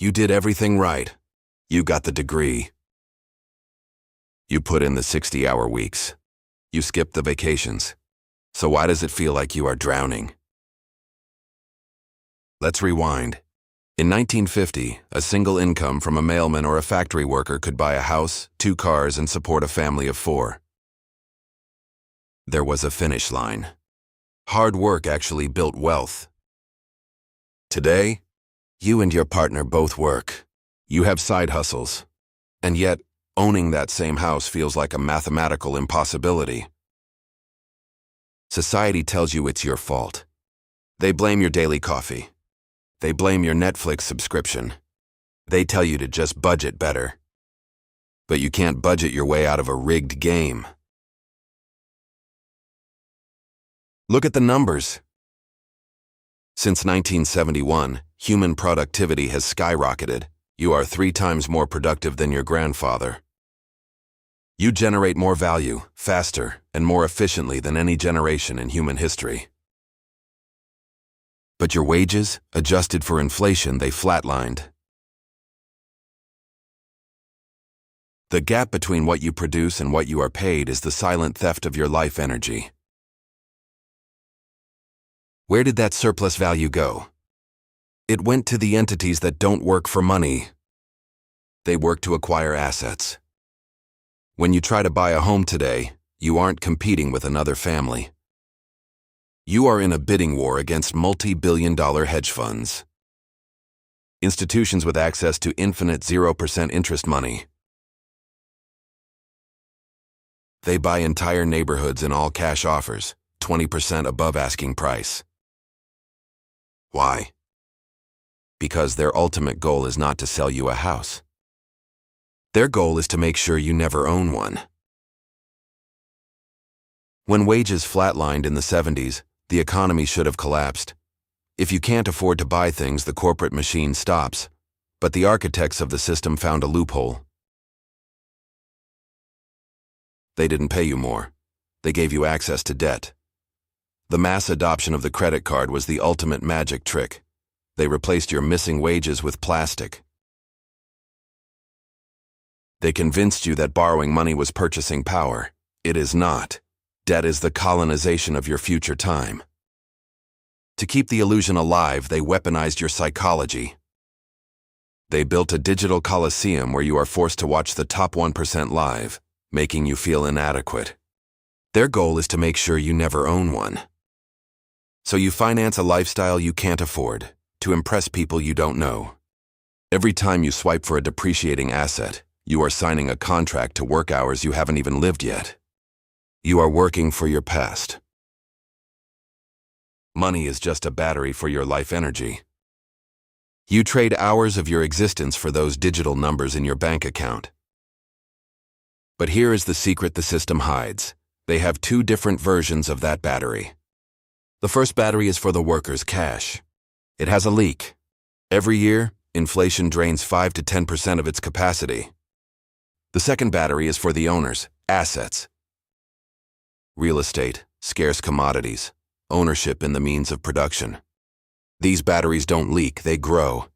You did everything right. You got the degree. You put in the 60-hour weeks. You skipped the vacations. So why does it feel like you are drowning? Let's rewind. In 1950, a single income from a mailman or a factory worker could buy a house, 2 cars, and support a family of 4. There was a finish line. Hard work actually built wealth. Today, you and your partner both work. You have side hustles. And yet, owning that same house feels like a mathematical impossibility. Society tells you it's your fault. They blame your daily coffee. They blame your Netflix subscription. They tell you to just budget better. But you can't budget your way out of a rigged game. Look at the numbers. Since 1971, human productivity has skyrocketed. You are 3 times more productive than your grandfather. You generate more value, faster, and more efficiently than any generation in human history. But your wages, adjusted for inflation, they flatlined. The gap between what you produce and what you are paid is the silent theft of your life energy. Where did that surplus value go? It went to the entities that don't work for money. They work to acquire assets. When you try to buy a home today, you aren't competing with another family. You are in a bidding war against multi-billion-dollar hedge funds. Institutions with access to infinite 0% interest money. They buy entire neighborhoods in all-cash offers, 20% above asking price. Why? Because their ultimate goal is not to sell you a house. Their goal is to make sure you never own one. When wages flatlined in the 70s, the economy should have collapsed. If you can't afford to buy things, the corporate machine stops. But the architects of the system found a loophole. They didn't pay you more. They gave you access to debt. The mass adoption of the credit card was the ultimate magic trick. They replaced your missing wages with plastic. They convinced you that borrowing money was purchasing power. It is not. Debt is the colonization of your future time. To keep the illusion alive, they weaponized your psychology. They built a digital coliseum where you are forced to watch the top 1% live, making you feel inadequate. Their goal is to make sure you never own one. So you finance a lifestyle you can't afford, to impress people you don't know. Every time you swipe for a depreciating asset, you are signing a contract to work hours you haven't even lived yet. You are working for your past. Money is just a battery for your life energy. You trade hours of your existence for those digital numbers in your bank account. But here is the secret the system hides. They have 2 different versions of that battery. The first battery is for the workers' cash. It has a leak. Every year, inflation drains 5 to 10% of its capacity. The second battery is for the owners, assets. Real estate, scarce commodities, ownership in the means of production. These batteries don't leak, they grow.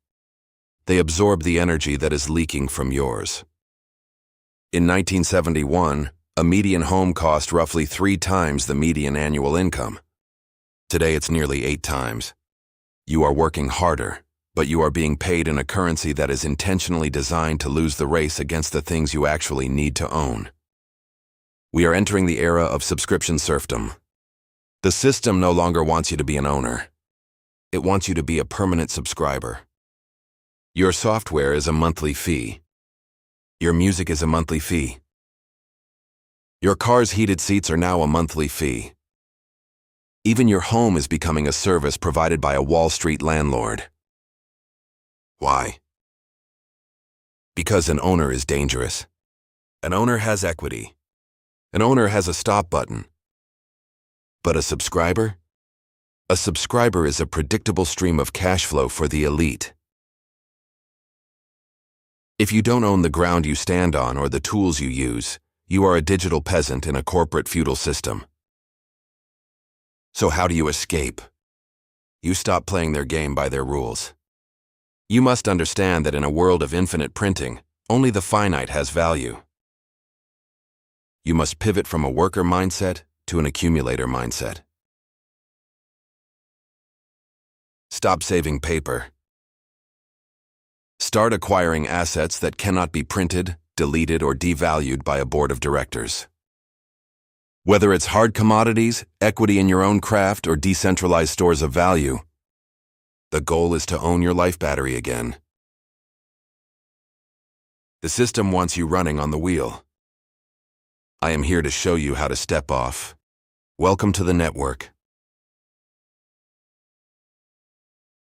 They absorb the energy that is leaking from yours. In 1971, a median home cost roughly 3 times the median annual income. Today it's nearly 8 times. You are working harder, but you are being paid in a currency that is intentionally designed to lose the race against the things you actually need to own. We are entering the era of subscription serfdom. The system no longer wants you to be an owner. It wants you to be a permanent subscriber. Your software is a monthly fee. Your music is a monthly fee. Your car's heated seats are now a monthly fee. Even your home is becoming a service provided by a Wall Street landlord. Why? Because an owner is dangerous. An owner has equity. An owner has a stop button. But a subscriber? A subscriber is a predictable stream of cash flow for the elite. If you don't own the ground you stand on or the tools you use, you are a digital peasant in a corporate feudal system. So how do you escape? You stop playing their game by their rules. You must understand that in a world of infinite printing, only the finite has value. You must pivot from a worker mindset to an accumulator mindset. Stop saving paper. Start acquiring assets that cannot be printed, deleted, or devalued by a board of directors. Whether it's hard commodities, equity in your own craft, or decentralized stores of value, the goal is to own your life battery again. The system wants you running on the wheel. I am here to show you how to step off. Welcome to the network.